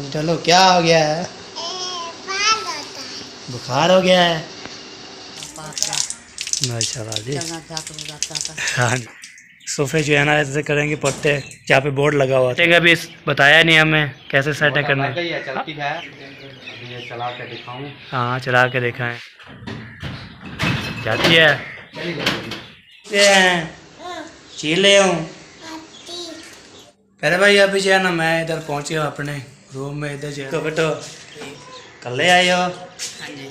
चलो क्या हो गया है? बुखार हो गया है। माशाल्लाह जी। हाँ जी। सोफे जो है ना ऐसे करेंगे पत्ते जहाँ पे बोर्ड लगा हुआ है। अभी बताया नहीं हमें कैसे सेट करना है। चलती है अभी ये चला के दिखाऊं। हाँ चला के दिखाएं। जाती है चीले हूँ पहले भाई। अभी जो है ना मैं इधर पहुँचे हूँ अपने रूम में। इधर जो है तो बेटो कल आए हो। हाँ जी।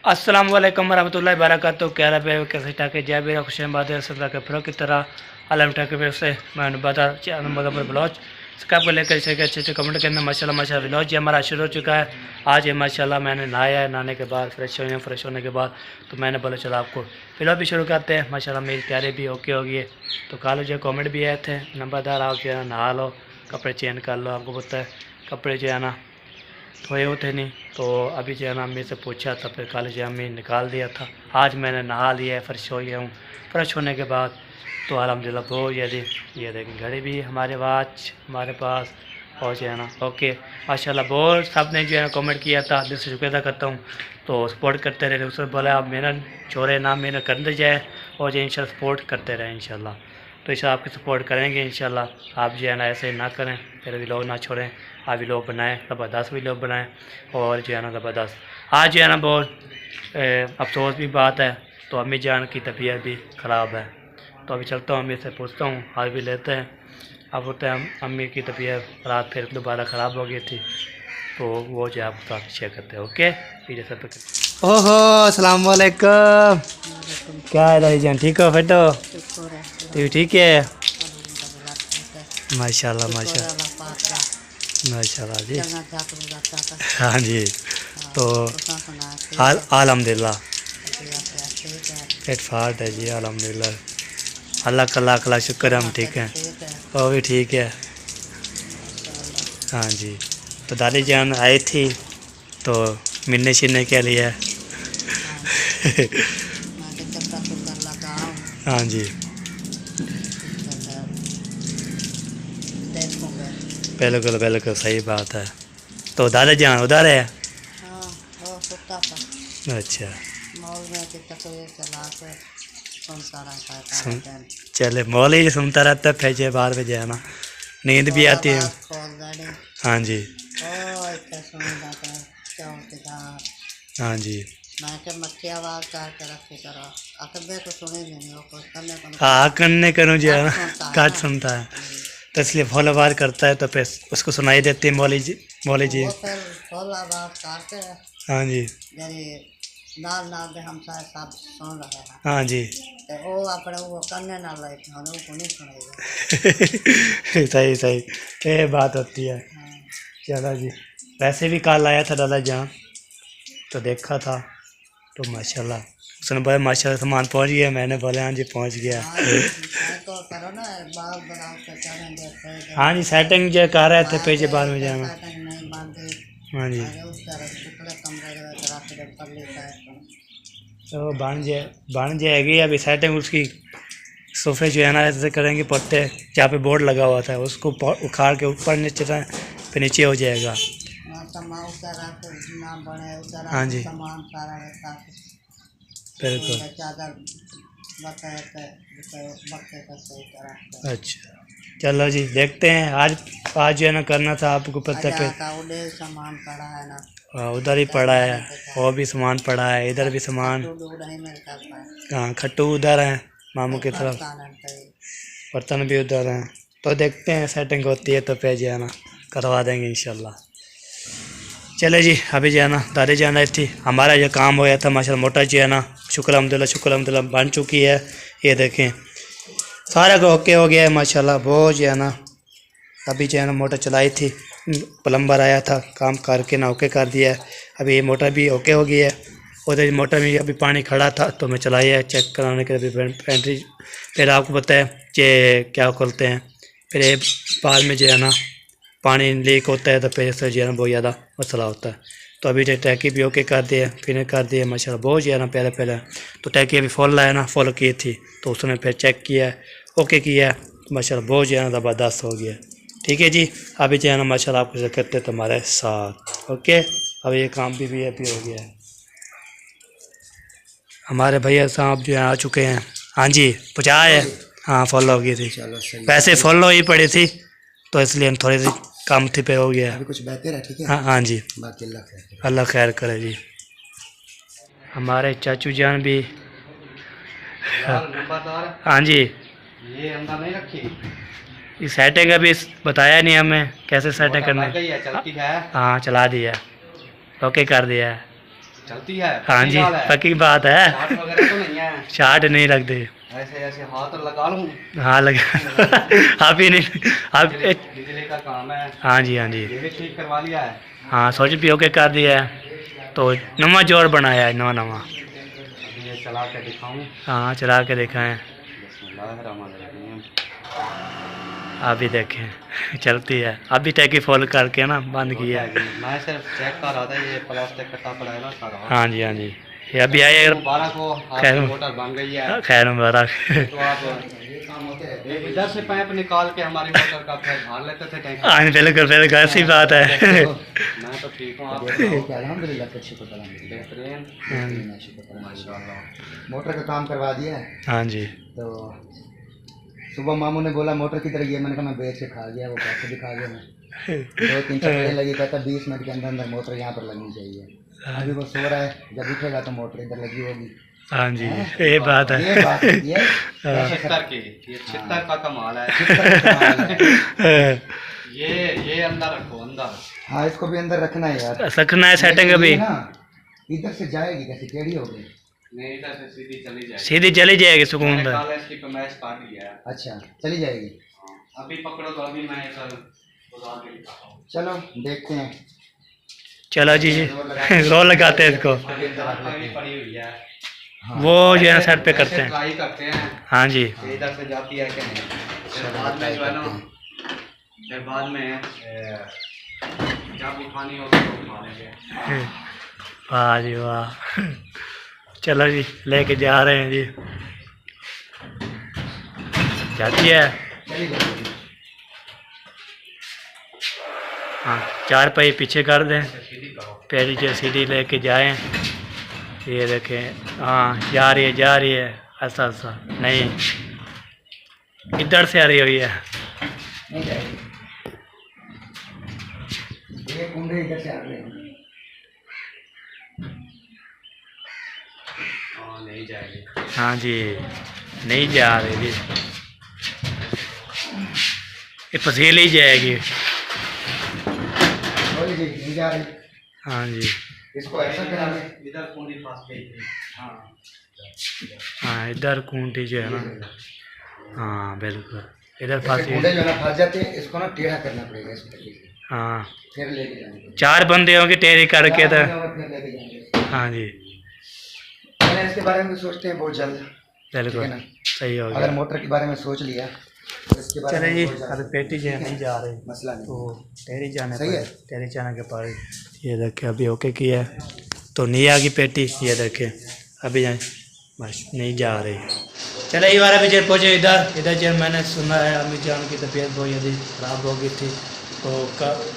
अस्सलाम वालेकुम रहमतुल्लाहि वबरकातुहू। कह रहा है कैसे टाके जय भी खुशम बात है सब के फिर की तरह अलम टाके फिर से मैं बता पर ब्लॉज स्काइप को लेकर इसे अच्छे अच्छे कमेंट करना। माशाल्लाह माशाल्लाह ब्लॉज जी हमारा शुरू हो चुका है। आज है माशाल्लाह मैंने नहाया है। नहाने के बाद फ्रेश हुए हैं। फ्रेश होने के बाद तो मैंने बोला चलो आपको फिलहाल भी शुरू करते हैं। माशाल्लाह मेरी तैयारी भी ओके होगी है। तो कल जो कॉमेंट भी आए थे नंबरदार आप जो है नहा लो कपड़े चेंज कर लो। आपको पता है कपड़े जो है ना धोए होते नहीं। तो अभी जो है ना अम्मी से पूछा था फिर कल जो अम्मी निकाल दिया था। आज मैंने नहा लिया है फ्रेश हो गया हूँ। फ्रेश होने के बाद तो अल्हम्दुलिल्लाह बहुत ये देखें घड़ी भी हमारे वाच हमारे पास और जो है ना ओके माशाल्लाह। बहुत सब ने जो है ना कमेंट किया था दिल से शुक्र अदा करता हूँ। तो सपोर्ट करते रहे उसने बोला आप मेहनत छोड़े ना मेहनत करते जाए और जो इंशाल्लाह सपोर्ट करते रहे इंशाल्लाह। तो इसे आपकी सपोर्ट करेंगे इंशाल्लाह। आप जो है ना ऐसे ना करें फिर भी लोग ना छोड़ें। आप भी लोग बनाएं ज़बरदस्त भी लोग बनाएं और जो है ना ज़बरदस्त। आज जो है ना बहुत अफसोस भी बात है। तो अम्मी जान की तबीयत भी ख़राब है। तो अभी चलता हूँ अम्मी से पूछता हूँ हाल भी लेते हैं। अब होता है अम्मी की तबीयत रात फिर दोबारा ख़राब हो गई थी। तो वो जो है आपके साथ शेयर करते हैं ओके पीछे से। ओहो अस्सलाम वालेकुम। क्या है दादी जान ठीक हो बेटो? तो ठीक है माशाल्लाह माशाल्लाह माशाल्लाह जी। हाँ जी। तो अल्हम्दुलिल्लाह पेट फाट है जी अल्हम्दुलिल्लाह। अल्लाह का शुक्र हम ठीक हैं। वो भी ठीक है। हाँ जी। तो दादी जान आई थी तो मिलने शिलने के लिए। हाँ जी बिल्कुल सही बात है। तो दादा जान उधर है? अच्छा चले मौल ही सुनता रहता है फैजे बाहर में जाना नींद भी आती है। हाँ जी हाँ जी हाँ करने करूँ जो है ना काट सुनता है तो इसलिए फॉल आवाज़ करता है तो फिर उसको सुनाई देती है मौली जी। हाँ जी हाँ जी सही सही ये बात होती है। चलो जी वैसे भी कल आया था दादा जहाँ तो देखा था तो माशाल्लाह उसने बोला माशाल्लाह सामान पहुंच गया। मैंने बोला हाँ जी पहुंच गया। हाँ जी सेटिंग जो कर रहे थे पेजे बार में जाना। हाँ जी तो बन जाएगी अभी सेटिंग उसकी। सोफे जो है ना ऐसे करेंगे पत्ते जहाँ पे बोर्ड लगा हुआ था उसको उखाड़ के ऊपर नीचे फिर नीचे हो जाएगा। हाँ जी बिल्कुल अच्छा चलो जी देखते हैं। आज जो है ना करना था आपको पता पे सामान पड़ा है ना उधर ही पड़ा है वो भी सामान पड़ा है इधर भी सामान। हाँ खट्टू उधर है मामू की तरफ बर्तन भी उधर हैं। तो देखते हैं सेटिंग होती है तो पे जो है ना करवा देंगे इंशाल्लाह। चले जी अभी जो है ना दादी जान आई थी हमारा जो काम होया था माशाल्लाह मोटर जो है ना शुक्र अल्हम्दुलिल्लाह बन चुकी है। ये देखें सारा का ओके हो गया है माशाल्लाह। बहुत जो है ना अभी जो है ना मोटर चलाई थी प्लम्बर आया था काम करके ना ओके कर दिया है। अभी ये मोटर भी ओके हो गई है। उधर मोटर में अभी पानी खड़ा था तो मैं चलाई है चेक कराने के लिए पेंट्री। फिर आपको पता है कि क्या खोलते हैं फिर ये बाद में जो है ना पानी लीक होता है तो फिर इससे जो है ना बहुत ज़्यादा मसला होता है। तो अभी जो टैंकी भी ओके कर दिए फिर कर दिए माशाल्लाह। बहुत जो है ना पहले तो टैंकी अभी फुल है ना फुल की थी तो उसने फिर चेक किया ओके किया माशाल्लाह। बहुत जो है ना ज़बरदस्त हो गया ठीक है जी। अभी जो है ना माशाल्लाह आपको करते हैं तुम्हारे साथ। ओके, अब ये काम भी वीआईपी हो गया है। हमारे भैया साहब जो है आ चुके हैं। हाँ जी, पहुँचा है। हाँ, फॉलो हो गई थी, वैसे फॉलो ही पड़ी थी तो इसलिए हम थोड़ी सी काम थी पे हो गया। अभी कुछ बेहतर है, ठीक है। हाँ हाँ जी, बाकी अल्लाह खैर करे जी। हमारे चाचू जान भी। हाँ जी, ये अंदर नहीं रखी, ये सेटिंग अभी बताया नहीं हमें कैसे सेटिंग करना लग गई है, चलती है। हाँ, चला दिया, ओके कर दिया है। चलती है, हाँ जी, पक्की बात है। शार्ट वगैरह तो नहीं है, शार्ट नहीं लगते। ऐसे ऐसे हाथ लगा लूं। हाँ लगा आप ही नहीं, आप बिजली का काम है। हाँ जी, हाँ जी, ये भी ठीक करवा लिया है। हाँ सोच भी ओके कर दिया है, तो नवा जोर बनाया है, नवा नवा। अभी ये चला के दिखाऊं। हाँ, चला के देखा है, बिस्मिल्लाहिर्रहमानिर्रहीम। अभी देखें चलती है। अभी टैकी फॉल करके ना बंद किया है। मैं सिर्फ चेक कर रहा था, ये प्लास्टिक कटा पड़ा है ना सारा। हाँ जी, हाँ जी, ये अभी आए। मुबारक हो, खैर आपकी मोटर बन गई है। खैर मुबारक। तो आप इधर से पाइप निकाल के हमारी मोटर का फिर भर लेते थे टैंक। हाँ बिल्कुल बिल्कुल, ऐसी बात है। मैं तो ठीक हूँ, आप अल्हम्दुलिल्लाह, शुक्र बेहतरीन माशाल्लाह। मोटर का काम करवा दिया है। हाँ जी, तो सुबह मामू ने बोला मोटर किधर गई, मैंने कहा मैं बेच के खा गया, वो पैसे दिखा गया। मैं 2-3 चक्करें लगी, कहता 20 मिनट के अंदर अंदर मोटर यहाँ पर लगनी चाहिए। अभी वो सो रहा है, जब उठेगा तो मोटर इधर लगी होगी। हाँ जी, ये बात है। ये बात है, ये छितर की, ये छितर का कमाल है। ये अंदर रखो, अंदर। हाँ, इसको भी अंदर रखना है यार, सकना है सेटिंग अभी। इधर से जाएगी कैसे, टेढ़ी हो गई। नहीं, इधर से सीधी चली जाएगी, सीधी चली जाएगी सुकून मैंने से। कहा इसकी पैमाइश काट लिया है। अच्छा, चली जाएगी। अभी पकड़ो तो अभी मैं कल बुला के दिखाता हूँ। चलो देखते हैं। चलो जी, रोल लगाते हैं इसको। अभी पड़ी हुई है, वो जो है साइड पे करते हैं। ट्राई करते हैं हाँ जी, इधर से जाती है कि नहीं। फिर बाद में जो है ना, फिर बाद में जब उठानी होगी तो उठा लेंगे। वाह जी वाह। चलो जी, लेके जा रहे हैं जी। जाती है। हाँ, 4 पहिए पीछे कर दें, पहली जो सीढ़ी लेके जाएं। ये देखें, हाँ जा रही है, ऐसा ऐसा नहीं, इधर से आ रही हुई है। नहीं जाएगी, ये कुंडे इधर से आ रहे हैं। नहीं जाएगी। हाँ जी, नहीं जा रही जी, ये पसील ही जाएगी। जी नहीं जा रही। हाँ जी, इसको ऐसा करेंगे, इधर कुंडी फंस गई थी। हाँ इधर खूंटी जो है ना, हाँ बिल्कुल इधर कुंडे फंसी। जो ना फंस जाते हैं, इसको ना टेढ़ा करना पड़ेगा इस तरीके से, हाँ, फिर लेके जाएंगे। 4 बंदे होंगे टेरी करके तो। फिर लेके जाएंगे। हाँ जी, मैंने इसके बारे में सोचते हैं बहुत जल्द, ठीक है बिल्कुल ना। सही हो अगर गया। मोटर के बारे में सोच लिया तो इसके बारे चले में जी, बहुत जल्द। अभी पेटी जो है नहीं जा रही, मसला नहीं। तो टेरी जाने सही है। पर, टेरी जाने के बाद ये देखे अभी ओके किया है, तो नहीं आ गई पेटी। ये देखे अभी जाए, बस नहीं जा रही। चले ये बार अभी जब पहुँचे इधर जब मैंने सुना है अम्मी जान की तबीयत बहुत ज़्यादा ख़राब हो गई थी, तो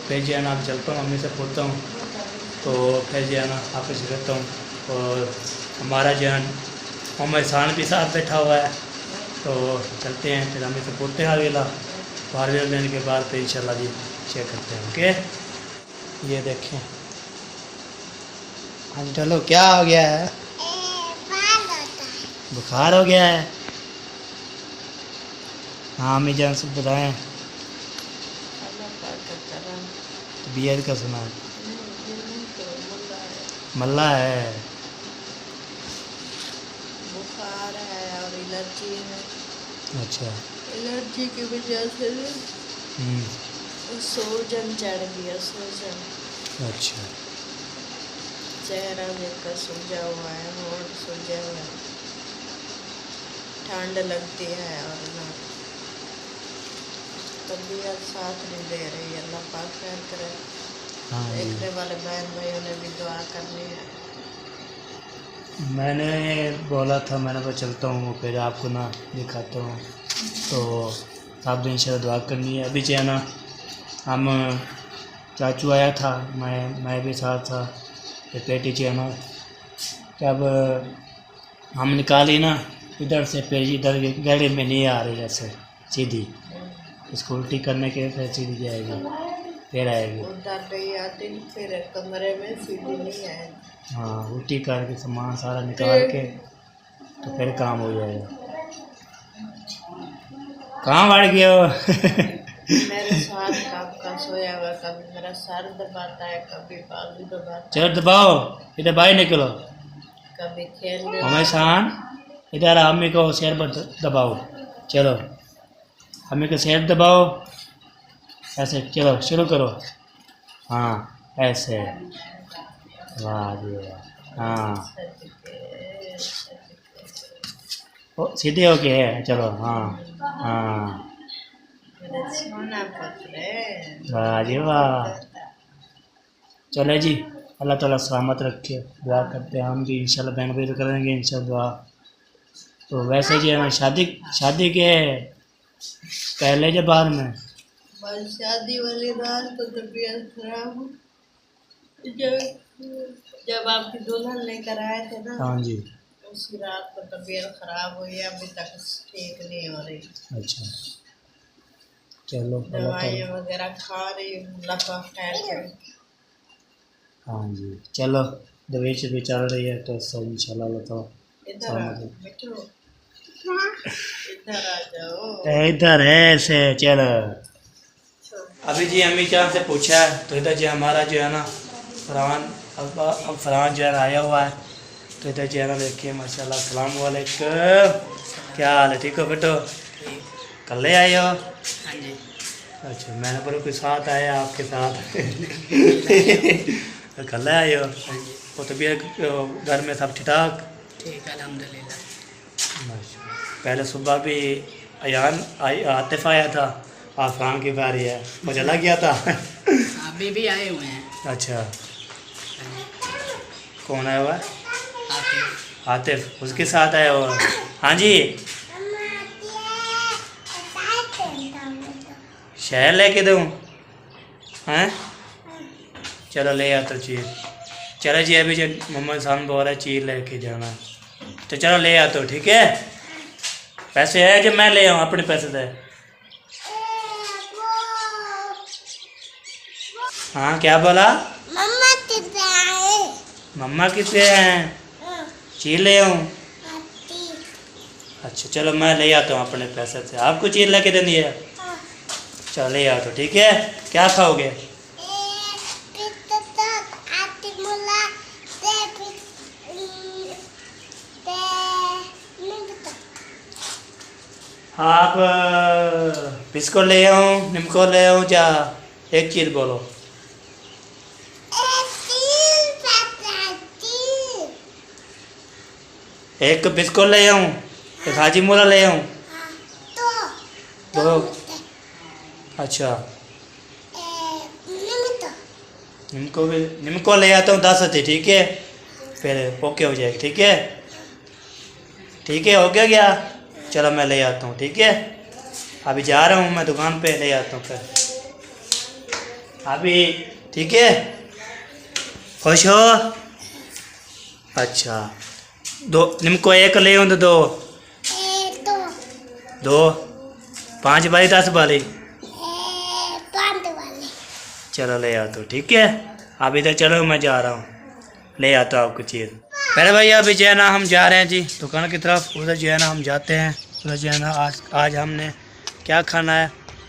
फिर जो है ना आप चलता हूँ, अम्मी से पूछता हूँ, तो फिर जो है ना आपस करता हूँ। और हमारा जो है मोहम्मद एहसान भी साथ बैठा हुआ है, तो चलते हैं फिर हमें से पूछते हैं अगला बारहवीं लेने के बाद फिर इंशाल्लाह जी चेक करते हैं। ओके, ये देखें। हाँ चलो, क्या हो गया है? बुखार हो गया है। हाँ अम्मी जान से बताएं, तबीयत का सुना मल्ला है, बुखार है और एलर्जी है। अच्छा, एलर्जी की वजह से सूजन चढ़ गया, सूजन। अच्छा, चेहरा देखकर सूजा हुआ है, होंठ सूजा हुआ है, ठंड लगती है और ना तबीयत साथ नहीं दे रही। अल्लाह पाक खैर करे। हाँ जी। देखने वाले बहन भाइयों ने भी दुआ करनी है। मैंने बोला था, मैंने कहा चलता हूँ फिर आपको ना दिखाता हूँ, तो आप भी इंशाल्लाह दुआ करनी है। अभी जो है ना हम चाचू आया था, मैं भी साथ था। ये पेटी जो है ना, जब हम निकाली ना इधर से, फिर इधर गाड़ी में नहीं आ रही जैसे सीधी, इसको उल्टी करने के फिर सीधी जाएगी, फिर आएगी। उधर नहीं आती, फिर कमरे में सीधी नहीं आएगी। हाँ, उल्टी करके सामान सारा निकाल के तो फिर काम हो जाएगा। कहाँ बढ़ गया हो? मेरे साथ का सोया हुआ, कभी मेरा सर दबाता है, कभी बाजू दबाता है, चलो दबाओ, इधर बाहर निकलो। कभी खेल रहे हमें शान इधर अम्मी को शेर पर दबाओ। चलो अम्मी को शेर दबाओ, ऐसे चलो शुरू करो। हाँ ऐसे, वाह जी वाह। हाँ ओ, सीधे हो गए है, चलो। हाँ हाँ, मेरा सोना पत्र वाह जी वाह। चले जी, अल्लाह ताला सलामत रखे, दुआ करते हैं हम भी इंशाल्लाह, बहन भाई तो करेंगे इंशाल्लाह। तो वैसे जी है ना, शादी के पहले जब बाद में बस शादी वाली रात तो तबीयत खराब हो, जब आपकी दुल्हन लेकर आए थे ना, हाँ जी, उसी रात को तबीयत खराब हुई, अभी तक ठीक नहीं हो रही। अच्छा चलो अल्लाह दवाइयाँ ताला। वगैरह खा रही हूँ, लफा फैल कर। हाँ जी चलो, दवाई से भी चल रही है तो सब इंशाल्लाह अल्लाह ताला इधर आ मिठू, इधर आ जाओ। इधर है ऐसे। चलो अभी जी अम्मी जान से पूछा है तो इधर जी हमारा जो है ना फरहान, अब फरहान जो है आया हुआ है, तो इधर जो है ना देखिए माशाल्लाह। अस्सलाम वालेकुम, क्या हाल है? ठीक हो बेटो? कल आए हो? हाँ जी, अच्छा, मैंने बोला कोई साथ आया आपके साथ। कल आए हो? वो तबीयत घर में सब ठीक ठाक? ठीक अल्हम्दुलिल्लाह। पहले सुबह भी अयान आतिफ आया था, आफरान की बारी है, मुझे लग गया था। अभी भी आए हुए हैं। अच्छा, कौन आया हुआ है? आतिफ, उसके साथ आया हुआ। हाँ जी, शहर लेके दूँ? हैं चलो ले आ तो चीज़। चलो जी, अभी जो मोहम्मद साहब बोल रहा है चीज़ लेके जाना है, तो चलो ले आ तो, ठीक है? पैसे है जब मैं ले आऊँ अपने पैसे से। हाँ क्या बोला? मम्मा कितने हैं? चीज़ ले आऊँ? अच्छा चलो मैं ले आता हूँ अपने पैसे से, आपको चीज़ लेके देनी है? चलो ले आओ तो, ठीक है? क्या खाओगे? आप बिस्कुट ले आऊँ, निम्को ले आऊँ, क्या एक चीज़ बोलो। एक बिस्कुट ले आऊँ, एक हाजी मोला ले आऊँ? दो। अच्छा, निम्को ले आता हूँ 10 होती, ठीक है? फिर ओके हो जाएगी, ठीक है? ठीक है, हो गया क्या? चलो मैं ले आता हूँ, ठीक है? अभी जा रहा हूँ मैं दुकान पे, ले आता हूँ फिर अभी, ठीक है? खुश हो? अच्छा, दो निम्को एक ले आऊँ तो दो? दो 5 वाली 10 वाली? चलो ले आता हूँ, ठीक है? आप इधर चलो, मैं जा रहा हूँ, ले आता हूँ आपको चीज़। पहले भाई अभी जो है ना हम जा रहे हैं जी दुकान की तरफ, उधर जो है ना हम जाते हैं। उधर जो है ना आज हमने क्या खाना है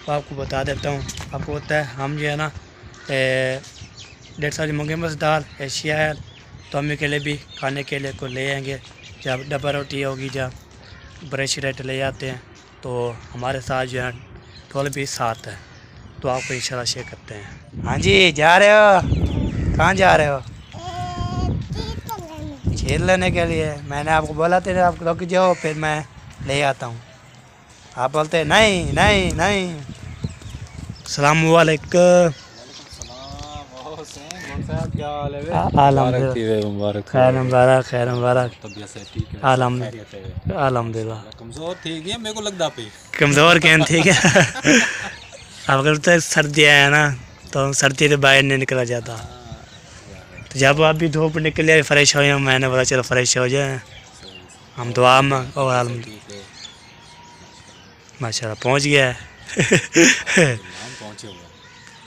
वो आपको बता देता हूँ। आपको पता है हम जो है ना 150 मूंगे मसूर दाल एशिया है, तो अम्मी के लिए भी खाने के लिए को ले आएंगे। जब डब्बा रोटी होगी, जब ब्रेड रेट ले जाते हैं, तो हमारे साथ जो है टोल भी साथ है, तो आपको इंशाल्लाह शेयर करते हैं। हाँ जी, जा रहे हो? कहाँ जा रहे हो? चीज़ लेने के लिए। मैंने आपको बोला था आप रुक जाओ, फिर मैं ले आता हूँ। आप बोलते हैं नहीं नहीं नहीं। अस्सलाम वालेकुम। मुबारक खैर मुबारक, खैर मुबारक। तबीयत से ठीक है? अल्हम्दुलिल्लाह। कमजोर थी गया मेरे को लगता पे कमज़ोर कैन ठीक है। अब अगर तो सर्दियाँ है ना तो सर्दी से बाहर नहीं निकला जाता। तो जब आप भी धूप निकले फ्रेश हो जाए, मैंने बोला चलो फ्रेश हो जाए हम दुआ में। और माशाल्लाह पहुंच गया है।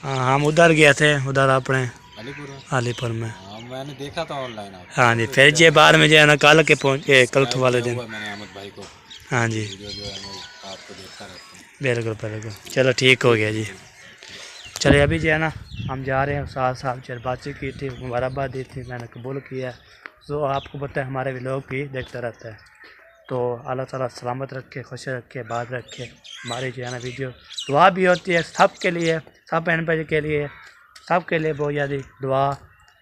हाँ हम उधर गए थे, उधर अपने अलीपुर में। मैंने देखा था ऑनलाइन। हाँ जी, फिर ये बाद में जो है ना कल के पहुँचे, कल वाले दिन। मैंने अहमद भाई को हाँ जी वीडियो जो है मैं आपको देखता रहता हूँ। बिल्कुल बिल्कुल, चलो ठीक हो गया जी। चलिए अभी जो है ना हम जा रहे हैं, साथ साथ चल बातचीत की थी, मुबारकबाद दी थी, मैंने कबूल किया। तो आपको पता है हमारे व्लॉग भी देखता रहता है, तो अल्लाह ताला सलामत रखे, खुश रखे, बात रखे। हमारी जो है ना वीडियो दुआ भी होती है सब के लिए, सब बहन भाई के लिए, सब के लिए बहुत ज़्यादा दुआ।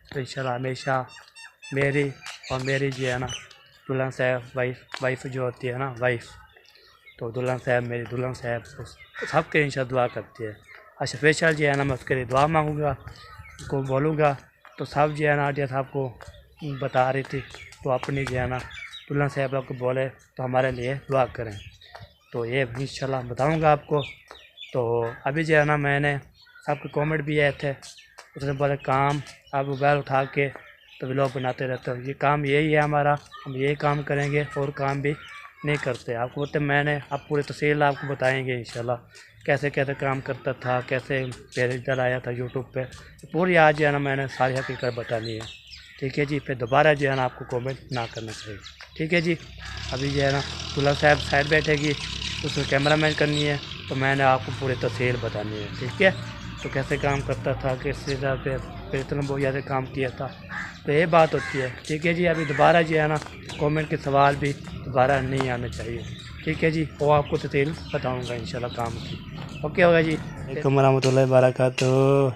तो इंशाल्लाह हमेशा मेरी और मेरी जो है ना दुल्हन साहब वाइफ जो होती है ना वाइफ, तो दुल्हन साहब मेरी दुल्हन साहब सब के इंशाल्लाह दुआ करती है। अच्छा स्पेशल जो है ना मैं उसके लिए दुआ मांगूंगा, उसको बोलूँगा। तो सब जो है ना आडिया साहब को बता रही थी, तो अपनी जो है ना दुल्हन साहब को बोले तो हमारे लिए दुआ करें, तो ये इंशाल्लाह बताऊंगा आपको। तो अभी जो है ना मैंने सबके कमेंट भी आए थे, उसने बोले काम आप मोबाइल उठा के तो व्लॉग बनाते रहते हो, ये काम यही है हमारा, हम यही काम करेंगे और काम भी नहीं करते। आपको बोलते मैंने आप पूरी तफसील आपको बताएंगे इंशाल्लाह, कैसे कैसे काम करता था, कैसे फिर इधर आया था यूट्यूब पे, तो पूरी आज जो है ना मैंने सारी हकीकत बतानी है। ठीक है जी, फिर दोबारा जो है ना आपको कमेंट ना करना चाहिए। ठीक है जी, अभी जो है ना दुल्हा साहब साइड बैठेगी, उसको कैमरा मैन करनी है, तो मैंने आपको पूरी तफसील बतानी है। ठीक है, तो कैसे काम करता था, किस तरह पे इतना बहुत ज़्यादा काम किया था, तो ये बात होती है। ठीक है जी, अभी दोबारा जो है ना कमेंट के सवाल भी दोबारा नहीं आने चाहिए। ठीक है जी, वो आपको तफसील बताऊँगा इंशाल्लाह काम की। ओके होगा जी। वालेकुम रहमतुल्लाहि व बरकातहू।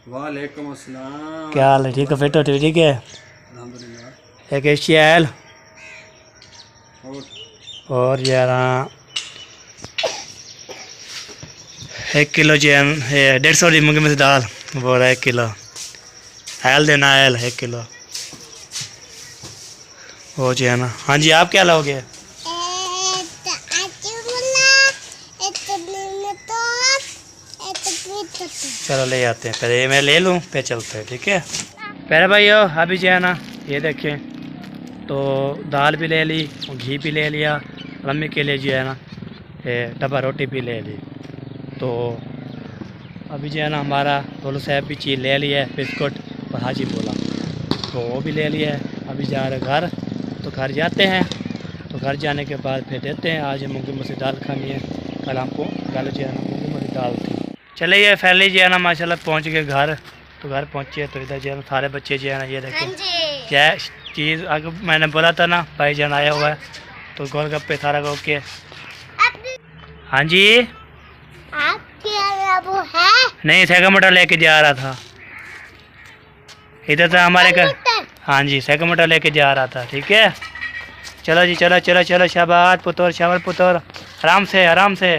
वालेकुम अस्सलाम। क्या हाल है? ठीक है, फिट हो? ठीक है, अल्हम्दुलिल्लाह। एक एशियल और यारा 1 किलो जो है 150 मूंगी में से दाल, वो रहा 1 किलो आयल देना, आयल 1 किलो वो जो है ना। हाँ जी, आप क्या लाओगे? चलो ले आते हैं, पहले ये मैं ले लूँ फिर चलते हैं। ठीक है पहले भाइयों, अभी जो है ना ये देखें, तो दाल भी ले ली, घी भी ले लिया, मम्मी के लिए जो है ना ये डब्बा रोटी भी ले ली। तो अभी जो है ना हमारा टोलू साहब भी चीज़ ले लिया है, बिस्कुट और हाजी बोला, तो वो भी ले लिया है। अभी जा रहे घर, तो घर जाते हैं, तो घर जाने के बाद फिर देते हैं। आज मूंगी मसूर दाल खानी है, कल हमको कल जो है ना मूंगी मसूर दाल थी। चलिए फैमिली जो है ना माशाल्लाह पहुंच गए घर, तो घर पहुंचे तो इधर जो है ना सारे बच्चे जो है ना ये देखें क्या चीज़, अगर मैंने बोला था ना भाईजान आया हुआ है, तो गोलगप्पे सारा को के। हाँ जी, वो है नहीं सेका मोटा लेके जा रहा था इधर था हमारे घर। हाँ जी, सेका मोटा लेके जा रहा था। ठीक है, चलो जी, चलो चलो चलो, शाबाश पुत्र, शाबाश पुत्र, आराम से आराम से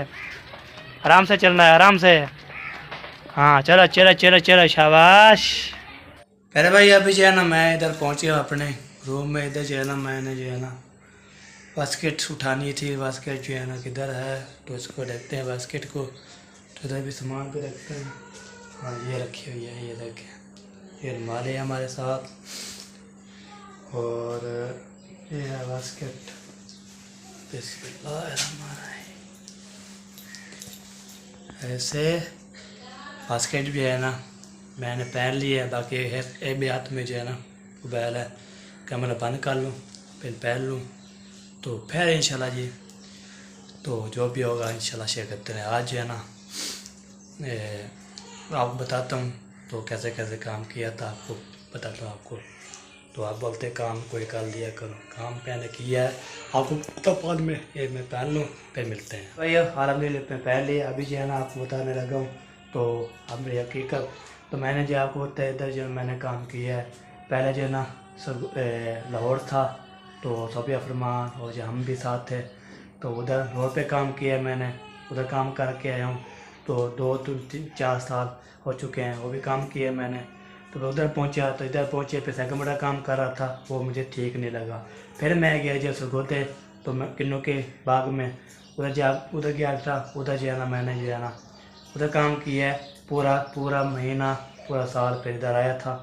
आराम से चलना है, आराम से। हाँ चलो चलो चलो चलो, शाबाश। अरे भाई अभी जो है ना मैं इधर पहुँच गया अपने रूम में। इधर जो है ना मैंने जो है ना बास्केट उठानी थी, बास्केट जो है ना किधर है, तो इसको देखते हैं बास्केट को, तो इधर भी सामान भी रखते हैं। हाँ ये रखी हुई है, ये देखें, ये रुमाल है हमारे साथ, और ये है बास्केट। ऐसे बास्केट भी है ना मैंने पहन ली है, बाकी एक भी हाथ में जो है ना मोबाइल है, कैमरा बंद कर लूँ फिर पहन लूँ, तो फिर इंशाल्लाह जी तो जो भी होगा इंशाल्लाह शेयर करते हैं। आज जो है ना आपको बताता हूँ तो कैसे कैसे काम किया था, आपको बताता हूँ आपको। तो आप बोलते काम कोई कर दिया करो, काम मैंने किया है आपको तो बाद में ये मैं पहन लूँ फिर मिलते हैं। भाई अलहमदिल्ला मैं पहन लिया। अभी जो है ना आपको बताने लगा हूँ तो अब मेरी हकीकत, तो मैंने जो आपको बताया इधर जो मैंने काम किया है, पहले जो है ना लाहौर था, तो सोफिया फरमान और जो हम भी साथ थे, तो उधर लाहौर पे काम किया है मैंने, उधर काम करके आया हूँ, तो 2-4 साल हो चुके हैं, वो भी काम किया मैंने। तो उधर पहुंचा, तो इधर पहुंचे फिर सेकंड बड़ा काम कर रहा था, वो मुझे ठीक नहीं लगा। फिर मैं गया जो सुरगोते, तो मैं किन्नों के बाग में उधर गया था, उधर जो है ना मैंने जो है ना उधर काम किया है पूरा महीना, पूरा साल फिर इधर आया था।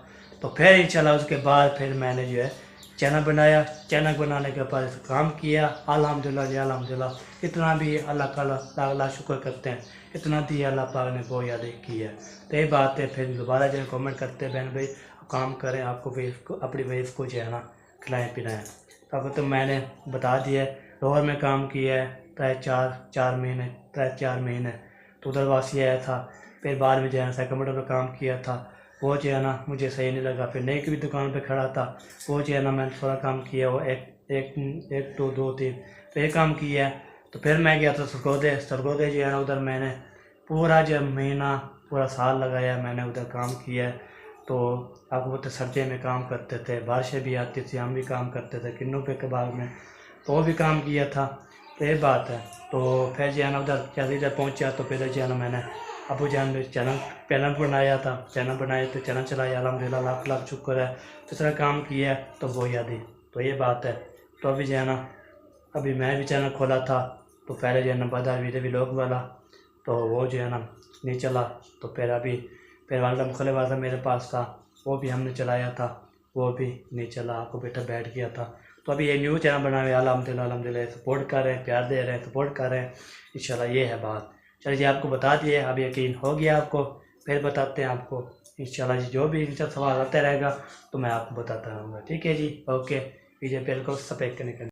तो फिर इंशाल्लाह उसके बाद फिर मैंने जो है चैनल बनाया। चैनल बनाने के बाद काम किया। अल्हम्दुलिल्लाह इतना भी अल्लाह का लाख शुक्र करते हैं, इतना दी अल्लाह पाक ने बहुत याद की है। तो ये बात है, फिर दोबारा जो कमेंट करते हैं बहन भाई काम करें, आपको वाइफ को, अपनी वाइफ को जो है ना खिलाएँ पिलाएँ। तो आपको तो मैंने बता दिया है। लाहौर में काम किया है प्राय 4 महीने, तो उधर वासी आया था। फिर बाद में जो है ना सेकंड में काम किया था, वो जो है ना मुझे सही नहीं लगा। फिर नई की भी दुकान पे खड़ा था, वो जो है ना मैंने थोड़ा काम किया, वो एक 2 3 तो ये काम किया है। तो फिर मैं गया था सरगोदे जो है ना, उधर मैंने पूरा जो महीना पूरा साल लगाया, मैंने उधर काम किया है। तो आपको बोलते सर्दी में काम करते थे, बारिशें भी आती थी, हम भी काम करते थे किन्नों पे के बाग में, तो वो भी काम किया था। तो ये बात है। तो फिर जो है ना उधर जल्दी इधर पहुँचा, तो फिर जो है ना मैंने अबू जान ने चैनल बनाया था, चैनल बनाए तो चैनल चलाया, अल्हम्दुलिल्लाह लाख शुक्र है। इस तरह काम किया तो वो याद ही। तो ये बात है। तो अभी जो है ना अभी मैं भी चैनल खोला था, तो पहले जो है ना बदा व्लॉग वाला, तो वो जो है ना नहीं चला। तो फिर वाला मुखले वाला मेरे पास था, वो भी हमने चलाया था, वो भी नहीं चला, आपको बेटा बैठ गया था। तो अभी ये न्यू चैनल बना हुआ है, अल्हम्दुलिल्लाह सपोर्ट कर रहे हैं, प्यार दे रहे हैं, सपोर्ट कर रहे हैं इंशाल्लाह। ये है बात। चलिए आपको बता दिए, अब यकीन हो गया आपको, फिर बताते हैं आपको इंशाल्लाह जी। जो भी इनसे सवाल आता रहेगा तो मैं आपको बताता रहूँगा। ठीक है जी, ओके। वीडियो बिल्कुल सब्सक्राइब करने